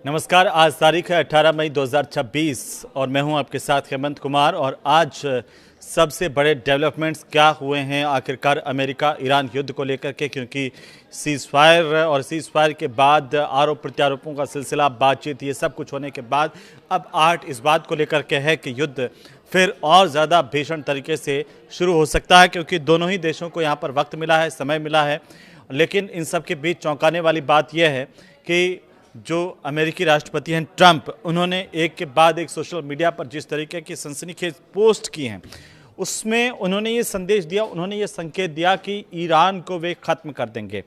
नमस्कार। आज तारीख है 18 मई 2026 और मैं हूं आपके साथ हेमंत कुमार। और आज सबसे बड़े डेवलपमेंट्स क्या हुए हैं आखिरकार अमेरिका ईरान युद्ध को लेकर के, क्योंकि सीज़ फायर के बाद आरोप प्रत्यारोपों का सिलसिला, बातचीत, ये सब कुछ होने के बाद अब आर्ट इस बात को लेकर के है कि युद्ध फिर और ज़्यादा भीषण तरीके से शुरू हो सकता है, क्योंकि दोनों ही देशों को यहाँ पर वक्त मिला है, समय मिला है। लेकिन इन सब के बीच चौंकाने वाली बात यह है कि जो अमेरिकी राष्ट्रपति हैं ट्रंप, उन्होंने एक के बाद एक सोशल मीडिया पर जिस तरीके की सनसनीखेज पोस्ट की हैं, उसमें उन्होंने ये संदेश दिया, उन्होंने ये संकेत दिया कि ईरान को वे ख़त्म कर देंगे।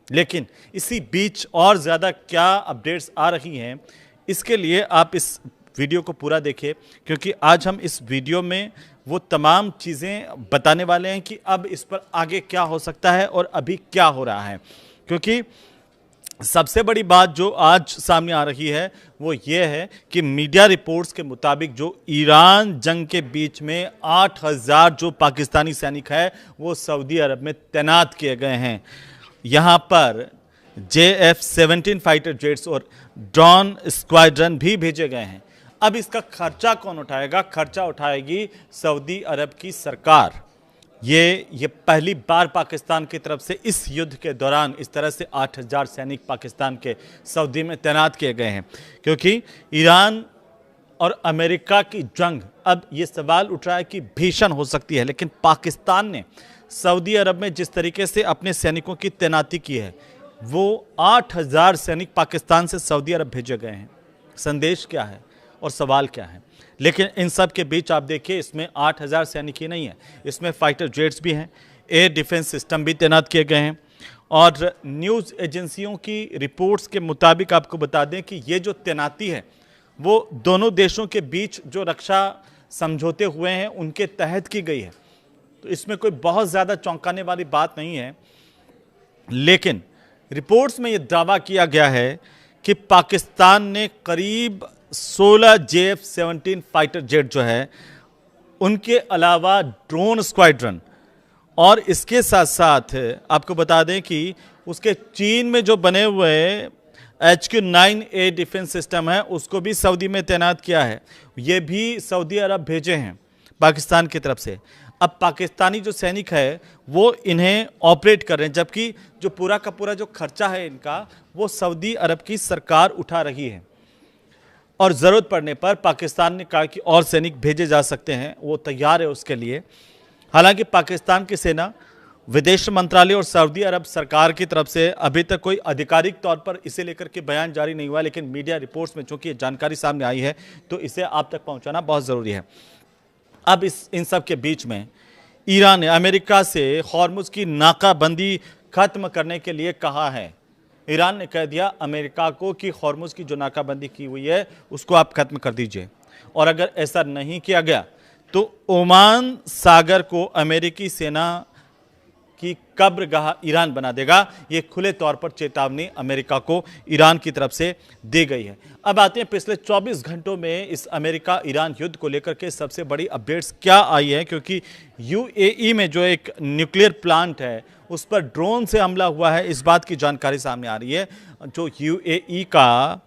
लेकिन इसी बीच और ज़्यादा क्या अपडेट्स आ रही हैं, इसके लिए आप इस वीडियो को पूरा देखिए, क्योंकि आज हम इस वीडियो में वो तमाम चीज़ें बताने वाले हैं कि अब इस पर आगे क्या हो सकता है और अभी क्या हो रहा है। क्योंकि सबसे बड़ी बात जो आज सामने आ रही है वो ये है कि मीडिया रिपोर्ट्स के मुताबिक जो ईरान जंग के बीच में 8000 जो पाकिस्तानी सैनिक है वो सऊदी अरब में तैनात किए गए हैं। यहाँ पर JF-17 फाइटर जेट्स और ड्रोन स्क्वाड्रन भी भेजे गए हैं। अब इसका खर्चा कौन उठाएगा? खर्चा उठाएगी सऊदी अरब की सरकार। ये पहली बार पाकिस्तान की तरफ से इस युद्ध के दौरान इस तरह से 8000 सैनिक पाकिस्तान के सऊदी में तैनात किए गए हैं, क्योंकि ईरान और अमेरिका की जंग अब ये सवाल उठ रहा है कि भीषण हो सकती है। लेकिन पाकिस्तान ने सऊदी अरब में जिस तरीके से अपने सैनिकों की तैनाती की है, वो 8000 सैनिक पाकिस्तान से सऊदी अरब भेजे गए हैं। संदेश क्या है और सवाल क्या है? लेकिन इन सब के बीच आप देखिए, इसमें 8000 सैनिक ही नहीं है, इसमें फाइटर जेट्स भी हैं, एयर डिफेंस सिस्टम भी तैनात किए गए हैं। और न्यूज़ एजेंसियों की रिपोर्ट्स के मुताबिक आपको बता दें कि ये जो तैनाती है वो दोनों देशों के बीच जो रक्षा समझौते हुए हैं उनके तहत की गई है। तो इसमें कोई बहुत ज़्यादा चौंकाने वाली बात नहीं है। लेकिन रिपोर्ट्स में ये दावा किया गया है कि पाकिस्तान ने करीब 16 JF-17 फाइटर जेट जो है, उनके अलावा ड्रोन स्क्वाड्रन, और इसके साथ साथ आपको बता दें कि उसके चीन में जो बने हुए HQ-9A डिफेंस सिस्टम है उसको भी सऊदी में तैनात किया है। ये भी सऊदी अरब भेजे हैं पाकिस्तान की तरफ से। अब पाकिस्तानी जो सैनिक है वो इन्हें ऑपरेट कर रहे हैं, जबकि जो पूरा का पूरा जो खर्चा है इनका वो सऊदी अरब की सरकार उठा रही है। और ज़रूरत पड़ने पर पाकिस्तान ने कहा कि और सैनिक भेजे जा सकते हैं, वो तैयार है उसके लिए। हालांकि पाकिस्तान की सेना, विदेश मंत्रालय और सऊदी अरब सरकार की तरफ से अभी तक कोई आधिकारिक तौर पर इसे लेकर के बयान जारी नहीं हुआ, लेकिन मीडिया रिपोर्ट्स में चूंकि ये जानकारी सामने आई है तो इसे आप तक पहुंचाना बहुत ज़रूरी है। अब इन सब के बीच में ईरान ने अमेरिका से हॉर्मुज की नाकाबंदी खत्म करने के लिए कहा है। ईरान ने कह दिया अमेरिका को कि हॉर्मुज की जो नाकाबंदी की हुई है उसको आप खत्म कर दीजिए, और अगर ऐसा नहीं किया गया तो ओमान सागर को अमेरिकी सेना की कब्रगाह ईरान बना देगा। ये खुले तौर पर चेतावनी अमेरिका को ईरान की तरफ से दी गई है। अब आते हैं पिछले 24 घंटों में इस अमेरिका ईरान युद्ध को लेकर के सबसे बड़ी अपडेट्स क्या आई है, क्योंकि UAE में जो एक न्यूक्लियर प्लांट है उस पर ड्रोन से हमला हुआ है, इस बात की जानकारी सामने आ रही है। जो UAE का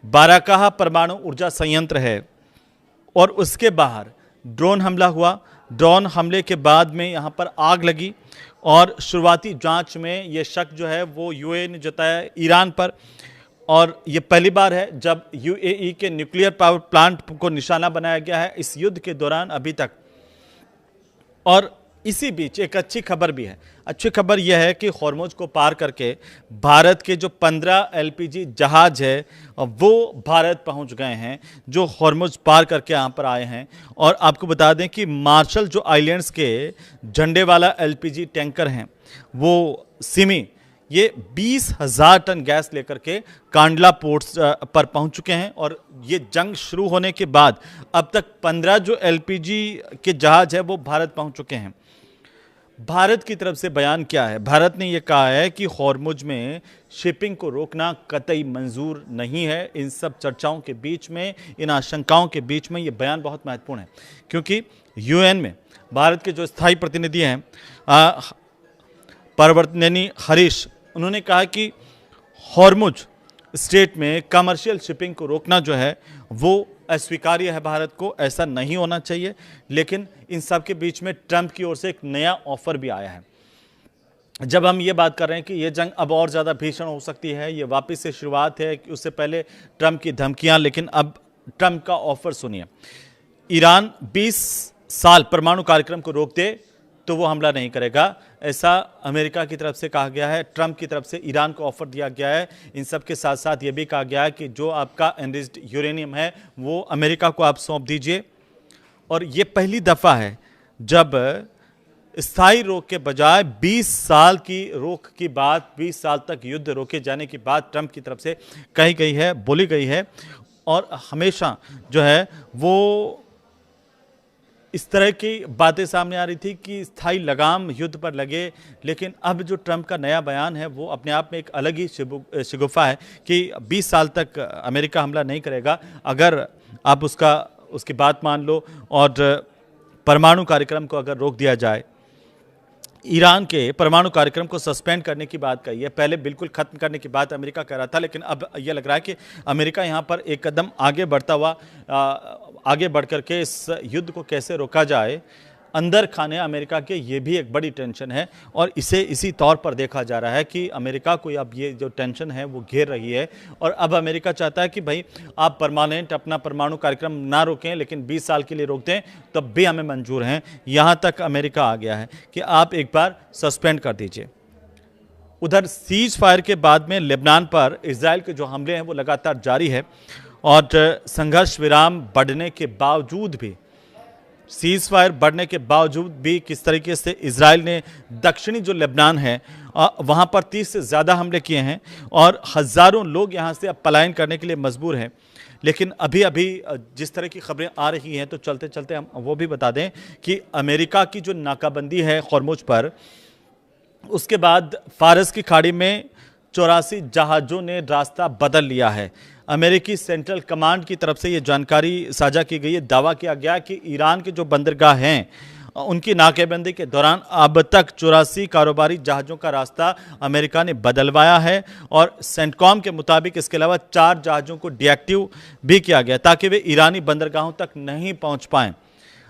बाराकाह परमाणु ऊर्जा संयंत्र है और उसके बाहर ड्रोन हमला हुआ। ड्रोन हमले के बाद में यहाँ पर आग लगी और शुरुआती जांच में ये शक जो है वो UAE ने जताया ईरान पर। और ये पहली बार है जब UAE के न्यूक्लियर पावर प्लांट को निशाना बनाया गया है इस युद्ध के दौरान अभी तक। और इसी बीच एक अच्छी खबर भी है। अच्छी खबर यह है कि हॉर्मुज को पार करके भारत के जो 15 LPG जहाज है वो भारत पहुंच गए हैं, जो हॉर्मुज पार करके यहाँ पर आए हैं। और आपको बता दें कि मार्शल जो आइलैंड्स के झंडे वाला LPG टैंकर हैं वो सिमी, ये 20,000 टन गैस लेकर के कांडला पोर्ट्स पर पहुंच चुके हैं। और ये जंग शुरू होने के बाद अब तक 15 जो LPG के जहाज है वो भारत पहुंच चुके हैं। भारत की तरफ से बयान क्या है? भारत ने यह कहा है कि हॉर्मुज में शिपिंग को रोकना कतई मंजूर नहीं है। इन सब चर्चाओं के बीच में, इन आशंकाओं के बीच में ये बयान बहुत महत्वपूर्ण है, क्योंकि UN में भारत के जो स्थायी प्रतिनिधि हैं परवर्तनेनी हरीश, उन्होंने कहा कि हॉर्मुज स्टेट में कमर्शियल शिपिंग को रोकना जो है वो अस्वीकार्य है भारत को, ऐसा नहीं होना चाहिए। लेकिन इन सब के बीच में ट्रंप की ओर से एक नया ऑफर भी आया है। जब हम ये बात कर रहे हैं कि ये जंग अब और ज़्यादा भीषण हो सकती है, ये वापस से शुरुआत है, कि उससे पहले ट्रंप की धमकियां, लेकिन अब ट्रंप का ऑफर सुनिए। ईरान 20 साल परमाणु कार्यक्रम को रोक दे तो वो हमला नहीं करेगा, ऐसा अमेरिका की तरफ से कहा गया है। ट्रंप की तरफ से ईरान को ऑफर दिया गया है। इन सब के साथ साथ ये भी कहा गया है कि जो आपका एनरिच्ड यूरेनियम है वो अमेरिका को आप सौंप दीजिए। और ये पहली दफ़ा है जब स्थायी रोक के बजाय 20 साल की रोक की बात, 20 साल तक युद्ध रोके जाने की बात ट्रंप की तरफ से कही गई है, बोली गई है। और हमेशा जो है वो इस तरह की बातें सामने आ रही थी कि स्थायी लगाम युद्ध पर लगे। लेकिन अब जो ट्रंप का नया बयान है वो अपने आप में एक अलग ही शिगुफा है कि 20 साल तक अमेरिका हमला नहीं करेगा अगर आप उसकी बात मान लो और परमाणु कार्यक्रम को अगर रोक दिया जाए। ईरान के परमाणु कार्यक्रम को सस्पेंड करने की बात कही है, पहले बिल्कुल खत्म करने की बात अमेरिका कर रहा था, लेकिन अब यह लग रहा है कि अमेरिका यहां पर एक कदम आगे बढ़ता हुआ आगे बढ़ करके इस युद्ध को कैसे रोका जाए, अंदर खाने अमेरिका के, ये भी एक बड़ी टेंशन है। और इसे इसी तौर पर देखा जा रहा है कि अमेरिका को अब ये जो टेंशन है वो घेर रही है। और अब अमेरिका चाहता है कि भाई आप परमानेंट अपना परमाणु कार्यक्रम ना रोकें, लेकिन 20 साल के लिए रोक दें तब भी हमें मंजूर हैं। यहाँ तक अमेरिका आ गया है कि आप एक बार सस्पेंड कर दीजिए। उधर सीज फायर के बाद में लेबनान पर इजराइल के जो हमले हैं वो लगातार जारी है। और संघर्ष विराम बढ़ने के बावजूद भी, सीज फायर बढ़ने के बावजूद भी किस तरीके से इजराइल ने दक्षिणी जो लेबनान है वहाँ पर 30 से ज़्यादा हमले किए हैं और हज़ारों लोग यहाँ से अब पलायन करने के लिए मजबूर हैं। लेकिन अभी अभी जिस तरह की खबरें आ रही हैं तो चलते चलते हम वो भी बता दें कि अमेरिका की जो नाकाबंदी है हॉर्मुज पर, उसके बाद फारस की खाड़ी में 84 जहाज़ों ने रास्ता बदल लिया है। अमेरिकी सेंट्रल कमांड की तरफ से ये जानकारी साझा की गई है। दावा किया गया कि ईरान के जो बंदरगाह हैं उनकी नाकेबंदी के दौरान अब तक 84 कारोबारी जहाज़ों का रास्ता अमेरिका ने बदलवाया है। और सेंटकॉम के मुताबिक इसके अलावा 4 जहाज़ों को डीएक्टिव भी किया गया ताकि वे ईरानी बंदरगाहों तक नहीं पहुंच पाएं।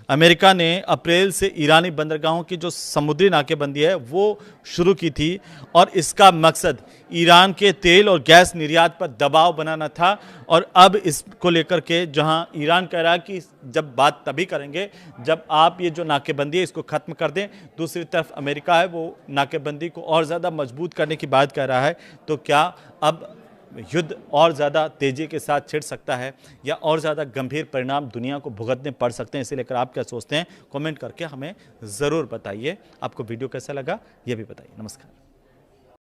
अमेरिका ने अप्रैल से ईरानी बंदरगाहों की जो समुद्री नाकेबंदी है वो शुरू की थी और इसका मकसद ईरान के तेल और गैस निर्यात पर दबाव बनाना था। और अब इसको लेकर के जहां ईरान कह रहा है कि जब बात तभी करेंगे जब आप ये जो नाकेबंदी है इसको ख़त्म कर दें, दूसरी तरफ अमेरिका है वो नाकेबंदी को और ज़्यादा मजबूत करने की बात कर रहा है। तो क्या अब युद्ध और ज़्यादा तेज़ी के साथ छिड़ सकता है या और ज़्यादा गंभीर परिणाम दुनिया को भुगतने पड़ सकते हैं? इसे लेकर आप क्या सोचते हैं? कमेंट करके हमें ज़रूर बताइए। आपको वीडियो कैसा लगा ये भी बताइए। नमस्कार।